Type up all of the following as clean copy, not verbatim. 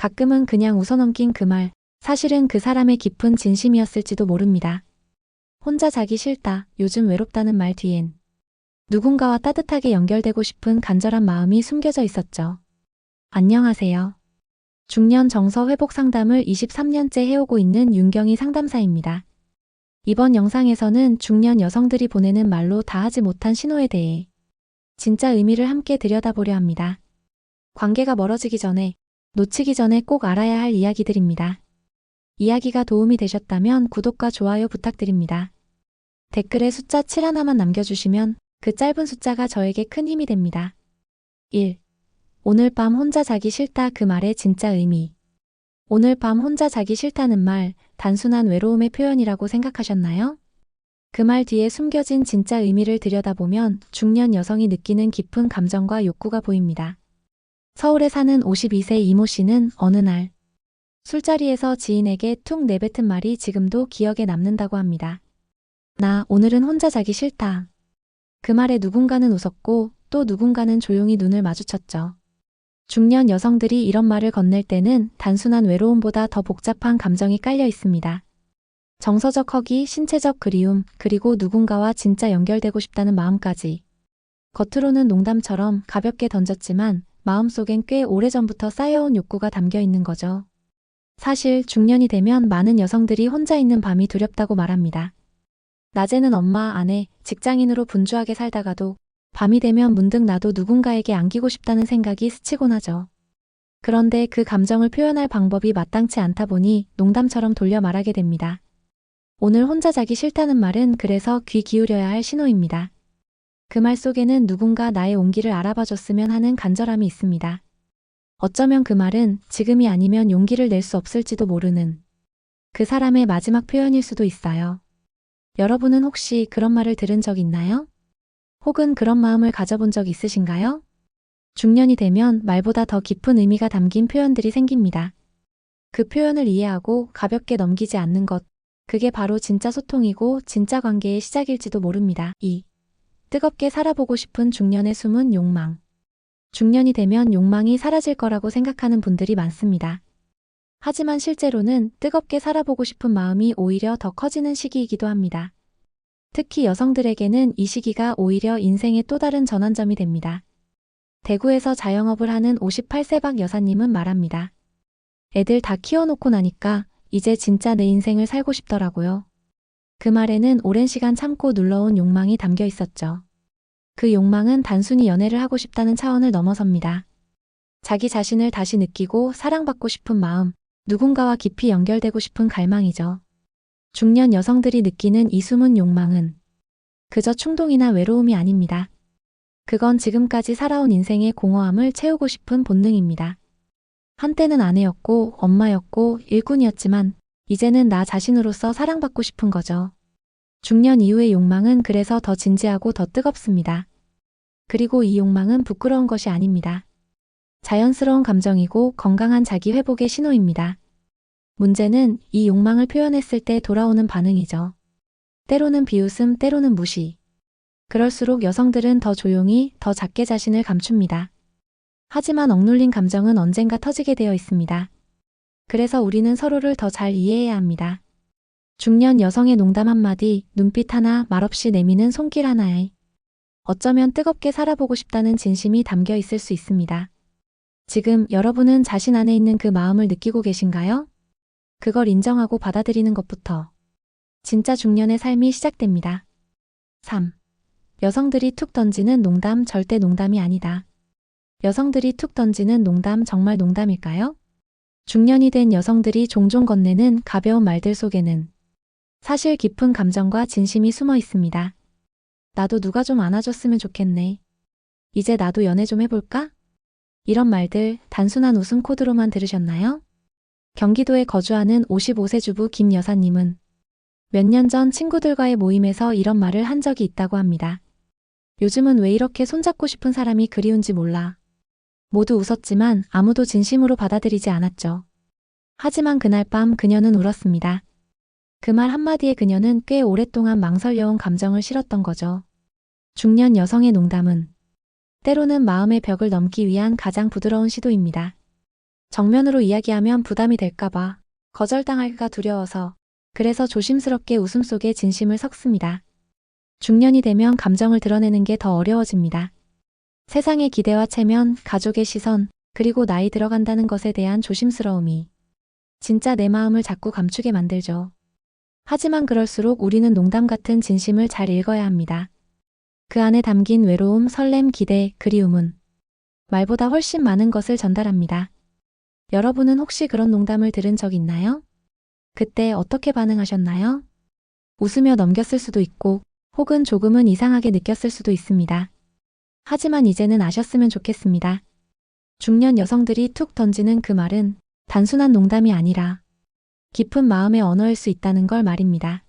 가끔은 그냥 웃어넘긴 그 말, 사실은 그 사람의 깊은 진심이었을지도 모릅니다. 혼자 자기 싫다, 요즘 외롭다는 말 뒤엔 누군가와 따뜻하게 연결되고 싶은 간절한 마음이 숨겨져 있었죠. 안녕하세요. 중년 정서 회복 상담을 23년째 해오고 있는 윤경희 상담사입니다. 이번 영상에서는 중년 여성들이 보내는 말로 다하지 못한 신호에 대해 진짜 의미를 함께 들여다보려 합니다. 관계가 멀어지기 전에, 놓치기 전에 꼭 알아야 할 이야기들입니다. 이야기가 도움이 되셨다면 구독과 좋아요 부탁드립니다. 댓글에 숫자 7 하나만 남겨주시면 그 짧은 숫자가 저에게 큰 힘이 됩니다. 1. 오늘 밤 혼자 자기 싫다 그 말의 진짜 의미. 오늘 밤 혼자 자기 싫다는 말, 단순한 외로움의 표현이라고 생각하셨나요? 그 말 뒤에 숨겨진 진짜 의미를 들여다보면 중년 여성이 느끼는 깊은 감정과 욕구가 보입니다. 서울에 사는 52세 이모 씨는 어느 날 술자리에서 지인에게 툭 내뱉은 말이 지금도 기억에 남는다고 합니다. 나 오늘은 혼자 자기 싫다. 그 말에 누군가는 웃었고 또 누군가는 조용히 눈을 마주쳤죠. 중년 여성들이 이런 말을 건넬 때는 단순한 외로움보다 더 복잡한 감정이 깔려 있습니다. 정서적 허기, 신체적 그리움, 그리고 누군가와 진짜 연결되고 싶다는 마음까지. 겉으로는 농담처럼 가볍게 던졌지만 마음속엔 꽤 오래전부터 쌓여온 욕구가 담겨 있는 거죠. 사실 중년이 되면 많은 여성들이 혼자 있는 밤이 두렵다고 말합니다. 낮에는 엄마, 아내, 직장인으로 분주하게 살다가도 밤이 되면 문득 나도 누군가에게 안기고 싶다는 생각이 스치곤 하죠. 그런데 그 감정을 표현할 방법이 마땅치 않다 보니 농담처럼 돌려 말하게 됩니다. 오늘 혼자 자기 싫다는 말은 그래서 귀 기울여야 할 신호입니다. 그 말 속에는 누군가 나의 온기를 알아봐줬으면 하는 간절함이 있습니다. 어쩌면 그 말은 지금이 아니면 용기를 낼 수 없을지도 모르는 그 사람의 마지막 표현일 수도 있어요. 여러분은 혹시 그런 말을 들은 적 있나요? 혹은 그런 마음을 가져본 적 있으신가요? 중년이 되면 말보다 더 깊은 의미가 담긴 표현들이 생깁니다. 그 표현을 이해하고 가볍게 넘기지 않는 것, 그게 바로 진짜 소통이고 진짜 관계의 시작일지도 모릅니다. 2. 뜨겁게 살아보고 싶은 중년의 숨은 욕망. 중년이 되면 욕망이 사라질 거라고 생각하는 분들이 많습니다. 하지만 실제로는 뜨겁게 살아보고 싶은 마음이 오히려 더 커지는 시기이기도 합니다. 특히 여성들에게는 이 시기가 오히려 인생의 또 다른 전환점이 됩니다. 대구에서 자영업을 하는 58세 박 여사님은 말합니다. 애들 다 키워놓고 나니까 이제 진짜 내 인생을 살고 싶더라고요. 그 말에는 오랜 시간 참고 눌러온 욕망이 담겨 있었죠. 그 욕망은 단순히 연애를 하고 싶다는 차원을 넘어섭니다. 자기 자신을 다시 느끼고 사랑받고 싶은 마음, 누군가와 깊이 연결되고 싶은 갈망이죠. 중년 여성들이 느끼는 이 숨은 욕망은 그저 충동이나 외로움이 아닙니다. 그건 지금까지 살아온 인생의 공허함을 채우고 싶은 본능입니다. 한때는 아내였고 엄마였고 일꾼이었지만 이제는 나 자신으로서 사랑받고 싶은 거죠. 중년 이후의 욕망은 그래서 더 진지하고 더 뜨겁습니다. 그리고 이 욕망은 부끄러운 것이 아닙니다. 자연스러운 감정이고 건강한 자기 회복의 신호입니다. 문제는 이 욕망을 표현했을 때 돌아오는 반응이죠. 때로는 비웃음, 때로는 무시. 그럴수록 여성들은 더 조용히, 더 작게 자신을 감춥니다. 하지만 억눌린 감정은 언젠가 터지게 되어 있습니다. 그래서 우리는 서로를 더 잘 이해해야 합니다. 중년 여성의 농담 한마디, 눈빛 하나, 말없이 내미는 손길 하나에 어쩌면 뜨겁게 살아보고 싶다는 진심이 담겨 있을 수 있습니다. 지금 여러분은 자신 안에 있는 그 마음을 느끼고 계신가요? 그걸 인정하고 받아들이는 것부터 진짜 중년의 삶이 시작됩니다. 3. 여성들이 툭 던지는 농담 절대 농담이 아니다. 여성들이 툭 던지는 농담 정말 농담일까요? 중년이 된 여성들이 종종 건네는 가벼운 말들 속에는 사실 깊은 감정과 진심이 숨어 있습니다. 나도 누가 좀 안아줬으면 좋겠네. 이제 나도 연애 좀 해볼까? 이런 말들 단순한 웃음 코드로만 들으셨나요? 경기도에 거주하는 55세 주부 김 여사님은 몇 년 전 친구들과의 모임에서 이런 말을 한 적이 있다고 합니다. 요즘은 왜 이렇게 손잡고 싶은 사람이 그리운지 몰라. 모두 웃었지만 아무도 진심으로 받아들이지 않았죠. 하지만 그날 밤 그녀는 울었습니다. 그 말 한마디에 그녀는 꽤 오랫동안 망설여온 감정을 실었던 거죠. 중년 여성의 농담은 때로는 마음의 벽을 넘기 위한 가장 부드러운 시도입니다. 정면으로 이야기하면 부담이 될까봐, 거절당할까 두려워서, 그래서 조심스럽게 웃음속에 진심을 섞습니다. 중년이 되면 감정을 드러내는 게 더 어려워집니다. 세상의 기대와 체면, 가족의 시선, 그리고 나이 들어간다는 것에 대한 조심스러움이 진짜 내 마음을 자꾸 감추게 만들죠. 하지만 그럴수록 우리는 농담 같은 진심을 잘 읽어야 합니다. 그 안에 담긴 외로움, 설렘, 기대, 그리움은 말보다 훨씬 많은 것을 전달합니다. 여러분은 혹시 그런 농담을 들은 적 있나요? 그때 어떻게 반응하셨나요? 웃으며 넘겼을 수도 있고, 혹은 조금은 이상하게 느꼈을 수도 있습니다. 하지만 이제는 아셨으면 좋겠습니다. 중년 여성들이 툭 던지는 그 말은 단순한 농담이 아니라 깊은 마음의 언어일 수 있다는 걸 말입니다.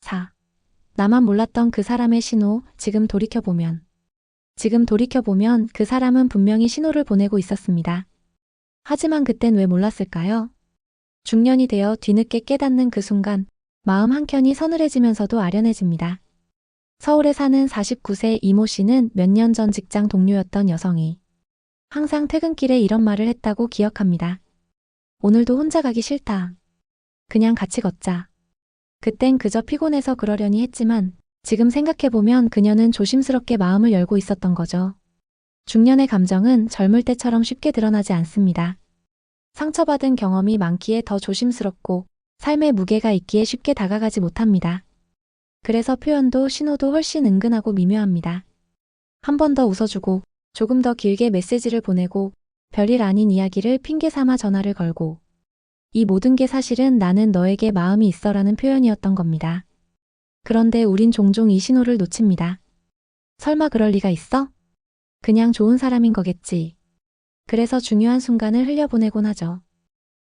4. 나만 몰랐던 그 사람의 신호, 지금 돌이켜보면 그 사람은 분명히 신호를 보내고 있었습니다. 하지만 그땐 왜 몰랐을까요? 중년이 되어 뒤늦게 깨닫는 그 순간, 마음 한켠이 서늘해지면서도 아련해집니다. 서울에 사는 49세 이모 씨는 몇 년 전 직장 동료였던 여성이 항상 퇴근길에 이런 말을 했다고 기억합니다. 오늘도 혼자 가기 싫다. 그냥 같이 걷자. 그땐 그저 피곤해서 그러려니 했지만 지금 생각해보면 그녀는 조심스럽게 마음을 열고 있었던 거죠. 중년의 감정은 젊을 때처럼 쉽게 드러나지 않습니다. 상처받은 경험이 많기에 더 조심스럽고 삶의 무게가 있기에 쉽게 다가가지 못합니다. 그래서 표현도 신호도 훨씬 은근하고 미묘합니다. 한 번 더 웃어주고 조금 더 길게 메시지를 보내고 별일 아닌 이야기를 핑계 삼아 전화를 걸고 이 모든 게 사실은 나는 너에게 마음이 있어라는 표현이었던 겁니다. 그런데 우린 종종 이 신호를 놓칩니다. 설마 그럴 리가 있어? 그냥 좋은 사람인 거겠지. 그래서 중요한 순간을 흘려보내곤 하죠.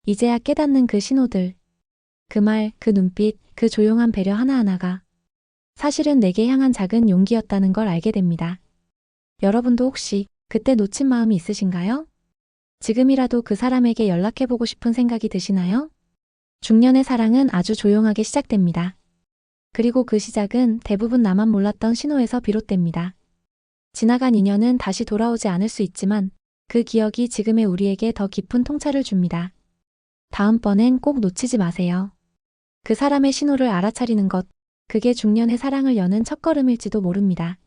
이제야 깨닫는 그 신호들, 그 말, 그 눈빛, 그 조용한 배려 하나하나가 사실은 내게 향한 작은 용기였다는 걸 알게 됩니다. 여러분도 혹시 그때 놓친 마음이 있으신가요? 지금이라도 그 사람에게 연락해보고 싶은 생각이 드시나요? 중년의 사랑은 아주 조용하게 시작됩니다. 그리고 그 시작은 대부분 나만 몰랐던 신호에서 비롯됩니다. 지나간 인연은 다시 돌아오지 않을 수 있지만 그 기억이 지금의 우리에게 더 깊은 통찰을 줍니다. 다음번엔 꼭 놓치지 마세요. 그 사람의 신호를 알아차리는 것, 그게 중년의 사랑을 여는 첫걸음일지도 모릅니다.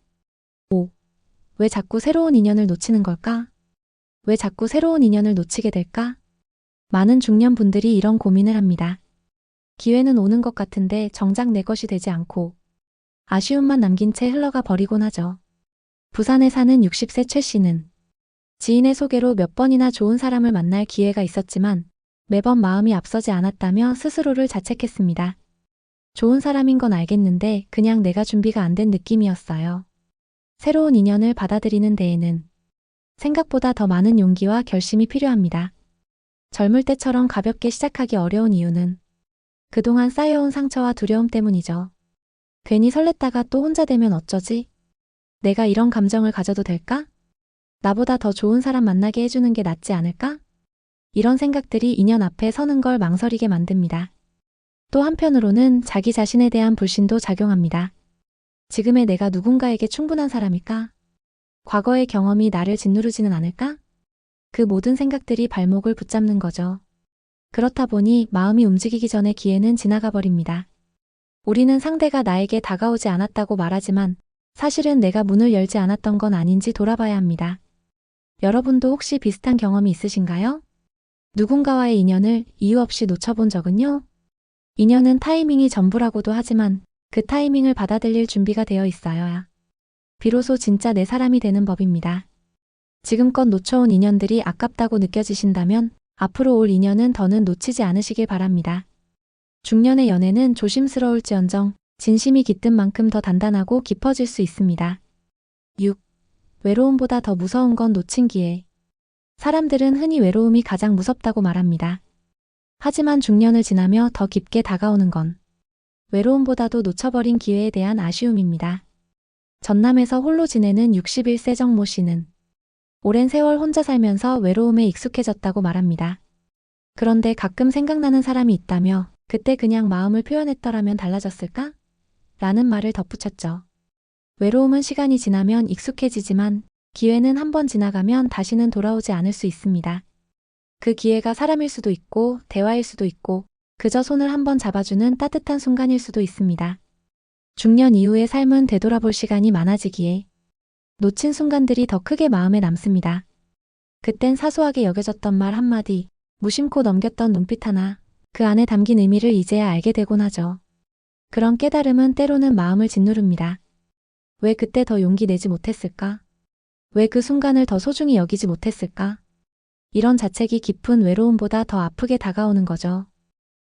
5. 왜 자꾸 새로운 인연을 놓치는 걸까? 왜 자꾸 새로운 인연을 놓치게 될까? 많은 중년 분들이 이런 고민을 합니다. 기회는 오는 것 같은데 정작 내 것이 되지 않고 아쉬움만 남긴 채 흘러가 버리곤 하죠. 부산에 사는 60세 최 씨는 지인의 소개로 몇 번이나 좋은 사람을 만날 기회가 있었지만 매번 마음이 앞서지 않았다며 스스로를 자책했습니다. 좋은 사람인 건 알겠는데 그냥 내가 준비가 안 된 느낌이었어요. 새로운 인연을 받아들이는 데에는 생각보다 더 많은 용기와 결심이 필요합니다. 젊을 때처럼 가볍게 시작하기 어려운 이유는 그동안 쌓여온 상처와 두려움 때문이죠. 괜히 설렜다가 또 혼자 되면 어쩌지? 내가 이런 감정을 가져도 될까? 나보다 더 좋은 사람 만나게 해주는 게 낫지 않을까? 이런 생각들이 인연 앞에 서는 걸 망설이게 만듭니다. 또 한편으로는 자기 자신에 대한 불신도 작용합니다. 지금의 내가 누군가에게 충분한 사람일까? 과거의 경험이 나를 짓누르지는 않을까? 그 모든 생각들이 발목을 붙잡는 거죠. 그렇다 보니 마음이 움직이기 전에 기회는 지나가 버립니다. 우리는 상대가 나에게 다가오지 않았다고 말하지만 사실은 내가 문을 열지 않았던 건 아닌지 돌아봐야 합니다. 여러분도 혹시 비슷한 경험이 있으신가요? 누군가와의 인연을 이유 없이 놓쳐본 적은요? 인연은 타이밍이 전부라고도 하지만 그 타이밍을 받아들일 준비가 되어 있어야 비로소 진짜 내 사람이 되는 법입니다. 지금껏 놓쳐온 인연들이 아깝다고 느껴지신다면 앞으로 올 인연은 더는 놓치지 않으시길 바랍니다. 중년의 연애는 조심스러울지언정 진심이 깃든 만큼 더 단단하고 깊어질 수 있습니다. 6. 외로움보다 더 무서운 건 놓친 기회. 사람들은 흔히 외로움이 가장 무섭다고 말합니다. 하지만 중년을 지나며 더 깊게 다가오는 건 외로움보다도 놓쳐버린 기회에 대한 아쉬움입니다. 전남에서 홀로 지내는 61세 정모 씨는 오랜 세월 혼자 살면서 외로움에 익숙해졌다고 말합니다. 그런데 가끔 생각나는 사람이 있다며 그때 그냥 마음을 표현했더라면 달라졌을까? 라는 말을 덧붙였죠. 외로움은 시간이 지나면 익숙해지지만 기회는 한 번 지나가면 다시는 돌아오지 않을 수 있습니다. 그 기회가 사람일 수도 있고, 대화일 수도 있고, 그저 손을 한번 잡아주는 따뜻한 순간일 수도 있습니다. 중년 이후의 삶은 되돌아볼 시간이 많아지기에 놓친 순간들이 더 크게 마음에 남습니다. 그땐 사소하게 여겨졌던 말 한마디, 무심코 넘겼던 눈빛 하나, 그 안에 담긴 의미를 이제야 알게 되곤 하죠. 그런 깨달음은 때로는 마음을 짓누릅니다. 왜 그때 더 용기 내지 못했을까? 왜 그 순간을 더 소중히 여기지 못했을까? 이런 자책이 깊은 외로움보다 더 아프게 다가오는 거죠.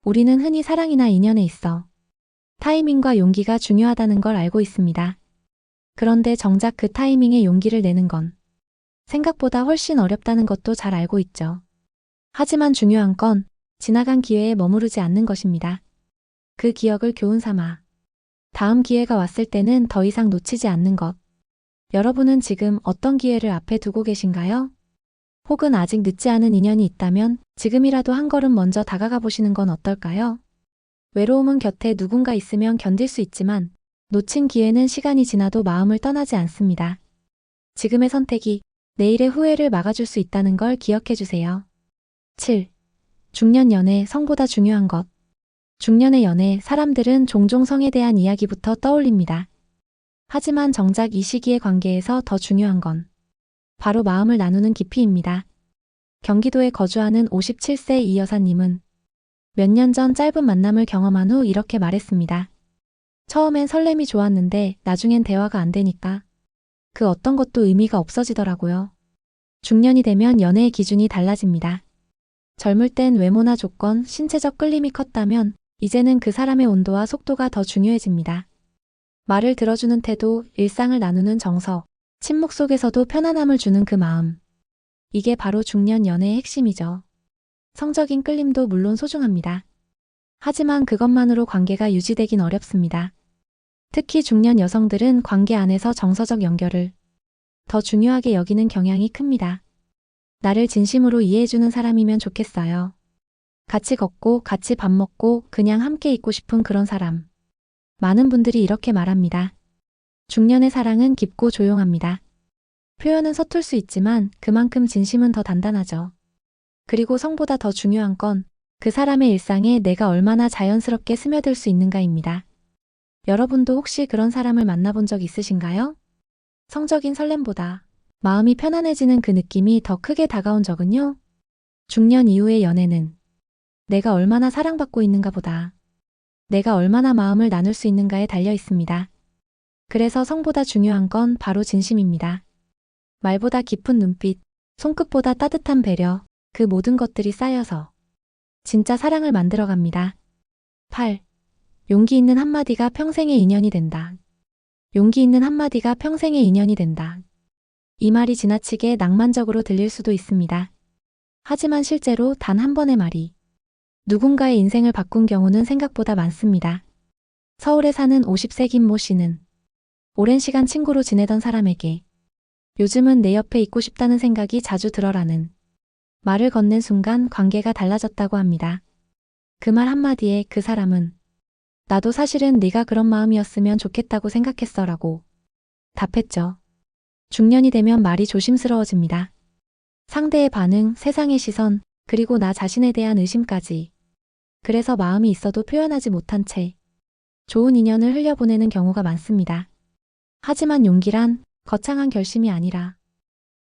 우리는 흔히 사랑이나 인연에 있어 타이밍과 용기가 중요하다는 걸 알고 있습니다. 그런데 정작 그 타이밍에 용기를 내는 건 생각보다 훨씬 어렵다는 것도 잘 알고 있죠. 하지만 중요한 건 지나간 기회에 머무르지 않는 것입니다. 그 기억을 교훈 삼아 다음 기회가 왔을 때는 더 이상 놓치지 않는 것. 여러분은 지금 어떤 기회를 앞에 두고 계신가요? 혹은 아직 늦지 않은 인연이 있다면 지금이라도 한 걸음 먼저 다가가 보시는 건 어떨까요? 외로움은 곁에 누군가 있으면 견딜 수 있지만 놓친 기회는 시간이 지나도 마음을 떠나지 않습니다. 지금의 선택이 내일의 후회를 막아줄 수 있다는 걸 기억해 주세요. 7. 중년 연애, 성보다 중요한 것. 중년의 연애, 사람들은 종종 성에 대한 이야기부터 떠올립니다. 하지만 정작 이 시기의 관계에서 더 중요한 건 바로 마음을 나누는 깊이입니다. 경기도에 거주하는 57세 이 여사님은 몇 년 전 짧은 만남을 경험한 후 이렇게 말했습니다. 처음엔 설렘이 좋았는데 나중엔 대화가 안 되니까 그 어떤 것도 의미가 없어지더라고요. 중년이 되면 연애의 기준이 달라집니다. 젊을 땐 외모나 조건, 신체적 끌림이 컸다면 이제는 그 사람의 온도와 속도가 더 중요해집니다. 말을 들어주는 태도, 일상을 나누는 정서, 침묵 속에서도 편안함을 주는 그 마음. 이게 바로 중년 연애의 핵심이죠. 성적인 끌림도 물론 소중합니다. 하지만 그것만으로 관계가 유지되긴 어렵습니다. 특히 중년 여성들은 관계 안에서 정서적 연결을 더 중요하게 여기는 경향이 큽니다. 나를 진심으로 이해해주는 사람이면 좋겠어요. 같이 걷고 같이 밥 먹고 그냥 함께 있고 싶은 그런 사람. 많은 분들이 이렇게 말합니다. 중년의 사랑은 깊고 조용합니다. 표현은 서툴 수 있지만 그만큼 진심은 더 단단하죠. 그리고 성보다 더 중요한 건 그 사람의 일상에 내가 얼마나 자연스럽게 스며들 수 있는가입니다. 여러분도 혹시 그런 사람을 만나본 적 있으신가요? 성적인 설렘보다 마음이 편안해지는 그 느낌이 더 크게 다가온 적은요? 중년 이후의 연애는 내가 얼마나 사랑받고 있는가 보다 내가 얼마나 마음을 나눌 수 있는가에 달려 있습니다. 그래서 성보다 중요한 건 바로 진심입니다. 말보다 깊은 눈빛, 손끝보다 따뜻한 배려, 그 모든 것들이 쌓여서 진짜 사랑을 만들어갑니다. 8. 용기 있는 한마디가 평생의 인연이 된다. 용기 있는 한마디가 평생의 인연이 된다. 이 말이 지나치게 낭만적으로 들릴 수도 있습니다. 하지만 실제로 단 한 번의 말이 누군가의 인생을 바꾼 경우는 생각보다 많습니다. 서울에 사는 50세 김모 씨는 오랜 시간 친구로 지내던 사람에게 요즘은 내 옆에 있고 싶다는 생각이 자주 들어라는 말을 건넨 순간 관계가 달라졌다고 합니다. 그 말 한마디에 그 사람은 나도 사실은 네가 그런 마음이었으면 좋겠다고 생각했어 라고 답했죠. 중년이 되면 말이 조심스러워집니다. 상대의 반응, 세상의 시선, 그리고 나 자신에 대한 의심까지. 그래서 마음이 있어도 표현하지 못한 채 좋은 인연을 흘려보내는 경우가 많습니다. 하지만 용기란 거창한 결심이 아니라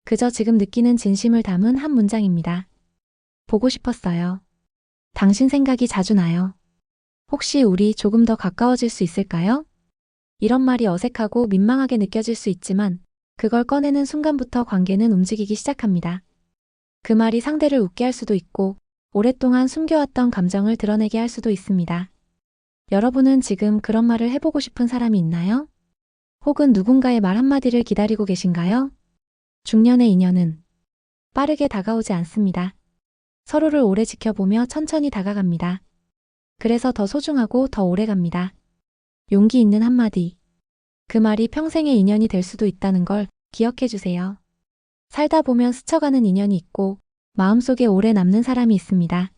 그저 지금 느끼는 진심을 담은 한 문장입니다. 보고 싶었어요. 당신 생각이 자주 나요. 혹시 우리 조금 더 가까워질 수 있을까요? 이런 말이 어색하고 민망하게 느껴질 수 있지만 그걸 꺼내는 순간부터 관계는 움직이기 시작합니다. 그 말이 상대를 웃게 할 수도 있고 오랫동안 숨겨왔던 감정을 드러내게 할 수도 있습니다. 여러분은 지금 그런 말을 해보고 싶은 사람이 있나요? 혹은 누군가의 말 한마디를 기다리고 계신가요? 중년의 인연은 빠르게 다가오지 않습니다. 서로를 오래 지켜보며 천천히 다가갑니다. 그래서 더 소중하고 더 오래갑니다. 용기 있는 한마디. 그 말이 평생의 인연이 될 수도 있다는 걸 기억해 주세요. 살다 보면 스쳐가는 인연이 있고 마음속에 오래 남는 사람이 있습니다.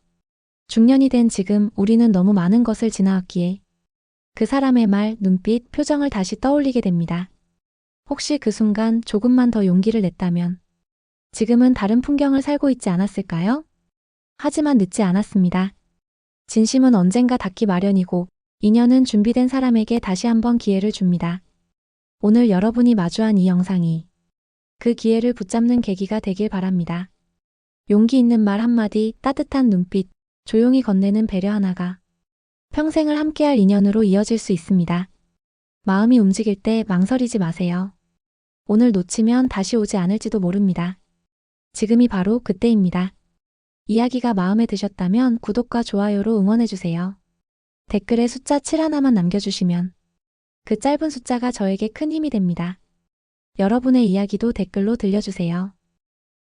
중년이 된 지금 우리는 너무 많은 것을 지나왔기에 그 사람의 말, 눈빛, 표정을 다시 떠올리게 됩니다. 혹시 그 순간 조금만 더 용기를 냈다면 지금은 다른 풍경을 살고 있지 않았을까요? 하지만 늦지 않았습니다. 진심은 언젠가 닿기 마련이고 인연은 준비된 사람에게 다시 한번 기회를 줍니다. 오늘 여러분이 마주한 이 영상이 그 기회를 붙잡는 계기가 되길 바랍니다. 용기 있는 말 한마디, 따뜻한 눈빛, 조용히 건네는 배려 하나가 평생을 함께할 인연으로 이어질 수 있습니다. 마음이 움직일 때 망설이지 마세요. 오늘 놓치면 다시 오지 않을지도 모릅니다. 지금이 바로 그때입니다. 이야기가 마음에 드셨다면 구독과 좋아요로 응원해주세요. 댓글에 숫자 7 하나만 남겨주시면 그 짧은 숫자가 저에게 큰 힘이 됩니다. 여러분의 이야기도 댓글로 들려주세요.